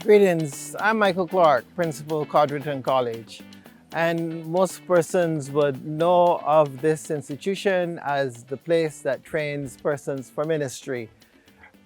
Greetings, I'm Michael Clark, Principal, Codrington College. And most persons would know of this institution as the place that trains persons for ministry.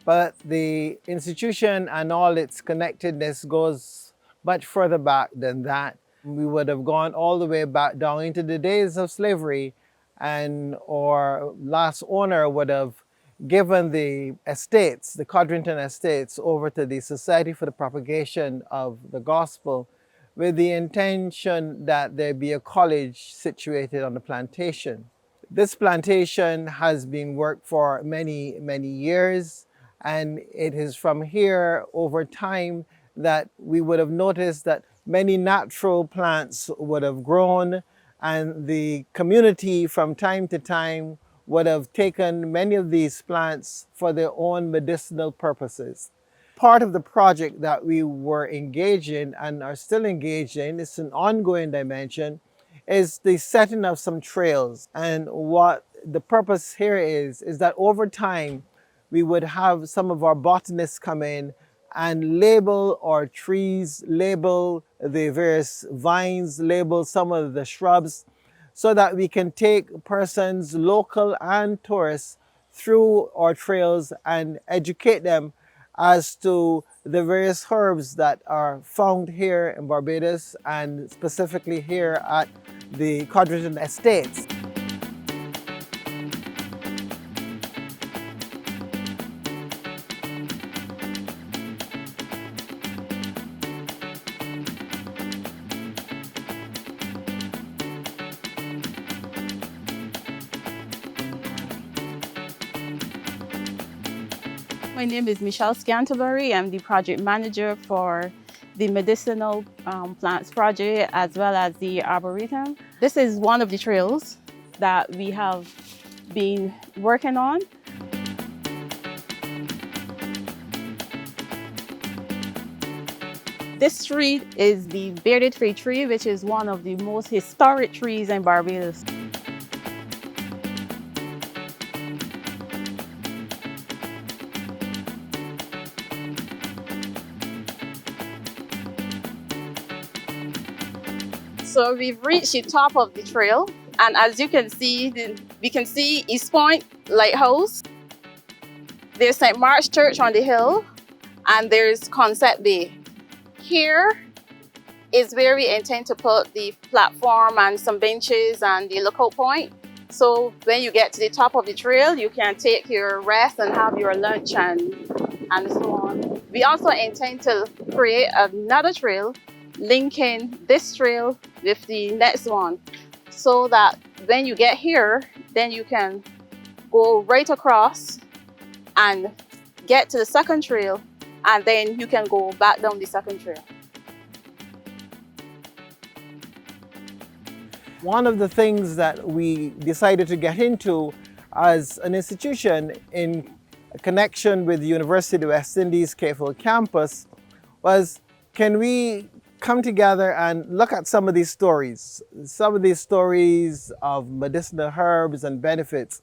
But the institution and all its connectedness goes much further back than that. We would have gone all the way back down into the days of slavery, and our last owner would have given the estates, the Codrington estates, over to the Society for the Propagation of the Gospel with the intention that there be a college situated on the plantation. This plantation has been worked for many, many years, and it is from here over time that we would have noticed that many natural plants would have grown, and the community from time to time would have taken many of these plants for their own medicinal purposes. Part of the project that we were engaged in and are still engaged in, it's an ongoing dimension, is the setting of some trails. And what the purpose here is that over time, we would have some of our botanists come in and label our trees, label the various vines, label some of the shrubs, so that we can take persons, local and tourists, through our trails and educate them as to the various herbs that are found here in Barbados and specifically here at the Codrington Estates. My name is Michelle Scanterbury. I'm the project manager for the Medicinal Plants project as well as the Arboretum. This is one of the trails that we have been working on. This tree is the bearded fir tree, which is one of the most historic trees in Barbados. So we've reached the top of the trail, and as you can see, we can see East Point Lighthouse. There's St. Mark's Church on the hill, and there's Concept Bay. Here is where we intend to put the platform and some benches and the lookout point. So when you get to the top of the trail, you can take your rest and have your lunch and so on. We also intend to create another trail linking this trail with the next one, so that when you get here, then you can go right across and get to the second trail, and then you can go back down the second trail. One of the things that we decided to get into as an institution in connection with the University of the West Indies Cape Hill campus was, can we come together and look at some of these stories of medicinal herbs and benefits.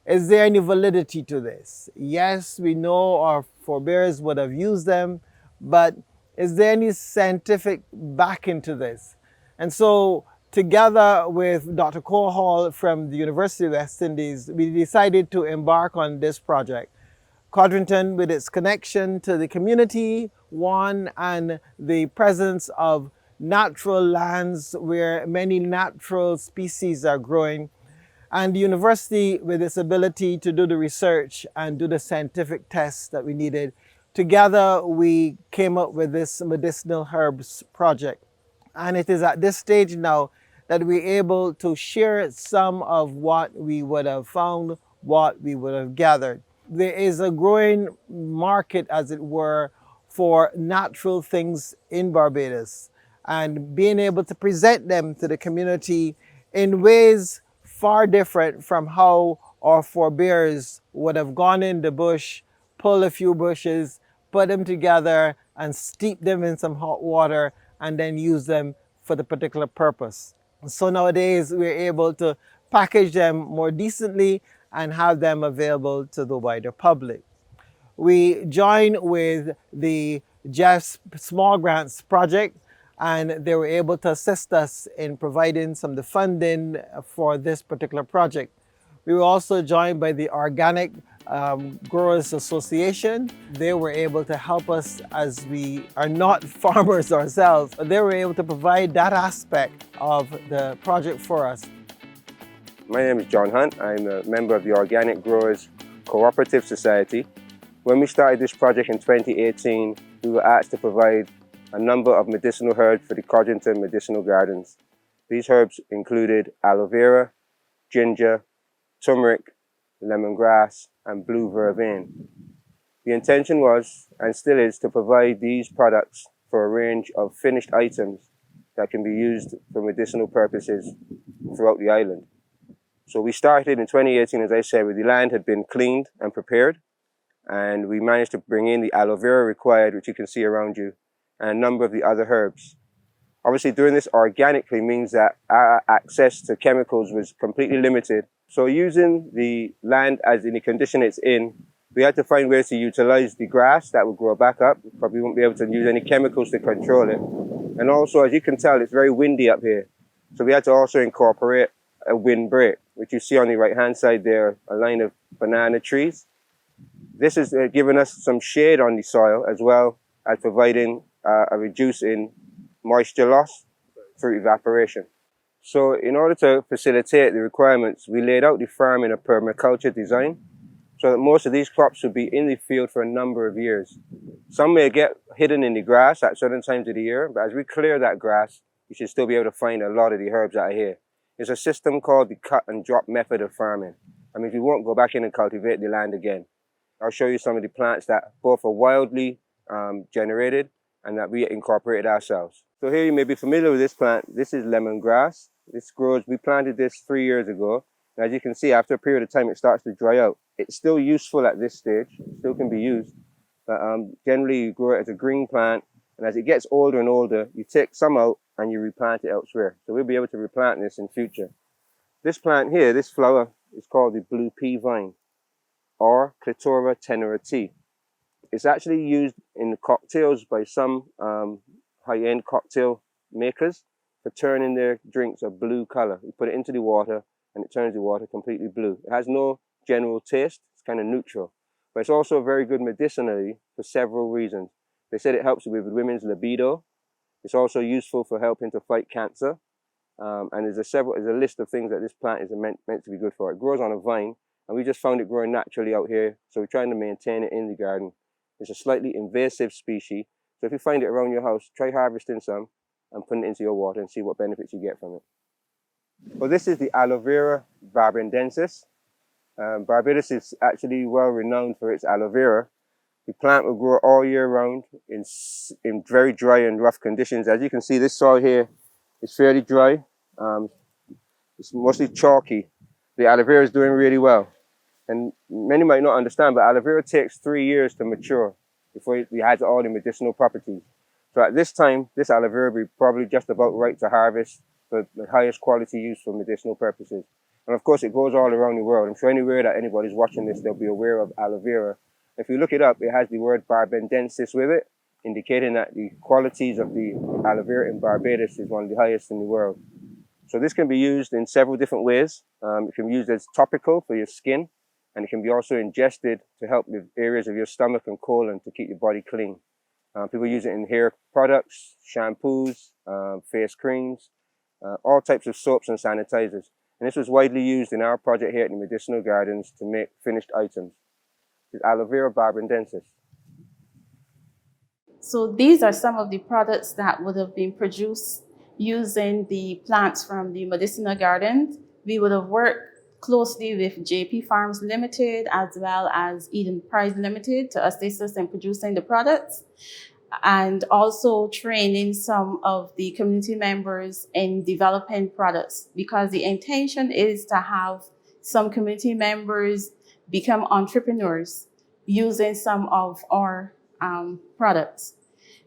Is there any validity to this? Yes, we know our forebears would have used them, but is there any scientific backing to this? And so together with Dr. Hall from the University of the West Indies, we decided to embark on this project. Codrington, with its connection to the community, and the presence of natural lands where many natural species are growing, and the university with its ability to do the research and do the scientific tests that we needed. Together, we came up with this medicinal herbs project. And it is at this stage now that we're able to share some of what we would have found, what we would have gathered. There is a growing market, as it were, for natural things in Barbados, and being able to present them to the community in ways far different from how our forebears would have gone in the bush, pull a few bushes, put them together and steep them in some hot water and then use them for the particular purpose. So nowadays we're able to package them more decently and have them available to the wider public. We join with the Jeff's small grants project, and they were able to assist us in providing some of the funding for this particular project. We were also joined by the Organic Growers Association. They were able to help us as we are not farmers ourselves. They were able to provide that aspect of the project for us. My name is John Hunt. I'm a member of the Organic Growers Cooperative Society. When we started this project in 2018, we were asked to provide a number of medicinal herbs for the Codrington Medicinal Gardens. These herbs included aloe vera, ginger, turmeric, lemongrass, and blue vervain. The intention was, and still is, to provide these products for a range of finished items that can be used for medicinal purposes throughout the island. So we started in 2018, as I said, where the land had been cleaned and prepared, and we managed to bring in the aloe vera required, which you can see around you, and a number of the other herbs. Obviously, doing this organically means that our access to chemicals was completely limited. So using the land as in the condition it's in, we had to find ways to utilize the grass that would grow back up. Probably won't be able to use any chemicals to control it. And also, as you can tell, it's very windy up here. So we had to also incorporate a windbreak, which you see on the right-hand side there, a line of banana trees. This has given us some shade on the soil, as well as providing a reduce in moisture loss through evaporation. So in order to facilitate the requirements, we laid out the farm in a permaculture design, so that most of these crops would be in the field for a number of years. Some may get hidden in the grass at certain times of the year, but as we clear that grass, you should still be able to find a lot of the herbs that are here. There's a system called the cut and drop method of farming. I mean, we won't go back in and cultivate the land again. I'll show you some of the plants that both are wildly generated and that we incorporated ourselves. So here you may be familiar with this plant. This is lemongrass. This grows, we planted this 3 years ago. And as you can see, after a period of time, it starts to dry out. It's still useful at this stage, it still can be used. But generally you grow it as a green plant. And as it gets older and older, you take some out and you replant it elsewhere. So we'll be able to replant this in future. This plant here, this flower, is called the blue pea vine, or Clitora tenorati. It's actually used in cocktails by some high-end cocktail makers for turning their drinks a blue color. You put it into the water and it turns the water completely blue. It has no general taste, it's kind of neutral. But it's also very good medicinally for several reasons. They said it helps with women's libido. It's also useful for helping to fight cancer. And there's a list of things that this plant is meant to be good for. It grows on a vine, and we just found it growing naturally out here, so we're trying to maintain it in the garden. It's a slightly invasive species, so if you find it around your house, try harvesting some and putting it into your water and see what benefits you get from it. Well, this is the aloe vera barbadensis. Barbados is actually well renowned for its aloe vera. The plant will grow all year round in very dry and rough conditions. As you can see, this soil here is fairly dry. It's mostly chalky. The aloe vera is doing really well. And many might not understand, but aloe vera takes 3 years to mature before it has all the medicinal properties. So at this time, this aloe vera will be probably just about right to harvest for the highest quality use for medicinal purposes. And of course, it goes all around the world. I'm sure anywhere that anybody's watching this, they'll be aware of aloe vera. If you look it up, it has the word barbadensis with it, indicating that the qualities of the aloe vera in Barbados is one of the highest in the world. So this can be used in several different ways. It can be used as topical for your skin, and it can be also ingested to help with areas of your stomach and colon to keep your body clean. People use it in hair products, shampoos, face creams, all types of soaps and sanitizers. And this was widely used in our project here at the Medicinal Gardens to make finished items. It's aloe vera barbadensis. So these are some of the products that would have been produced using the plants from the medicinal gardens. We would have worked closely with JP Farms Limited as well as Eden Pride Limited to assist us in producing the products, and also training some of the community members in developing products, because the intention is to have some community members become entrepreneurs using some of our products.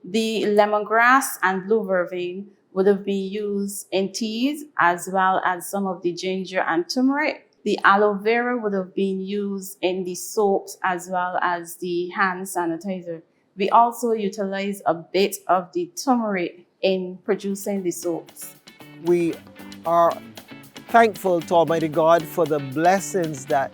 The lemongrass and blue vervain would have been used in teas as well as some of the ginger and turmeric. The aloe vera would have been used in the soaps as well as the hand sanitizer. We also utilize a bit of the turmeric in producing the soaps. We are thankful to Almighty God for the blessings that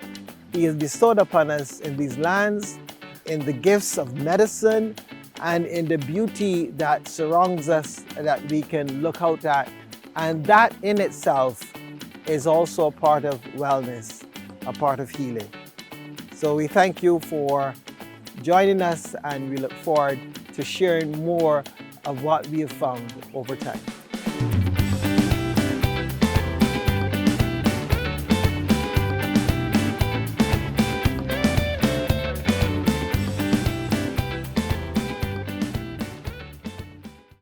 He has bestowed upon us in these lands, in the gifts of medicine, and in the beauty that surrounds us that we can look out at. And that in itself is also a part of wellness, a part of healing. So we thank you for joining us, and we look forward to sharing more of what we have found over time.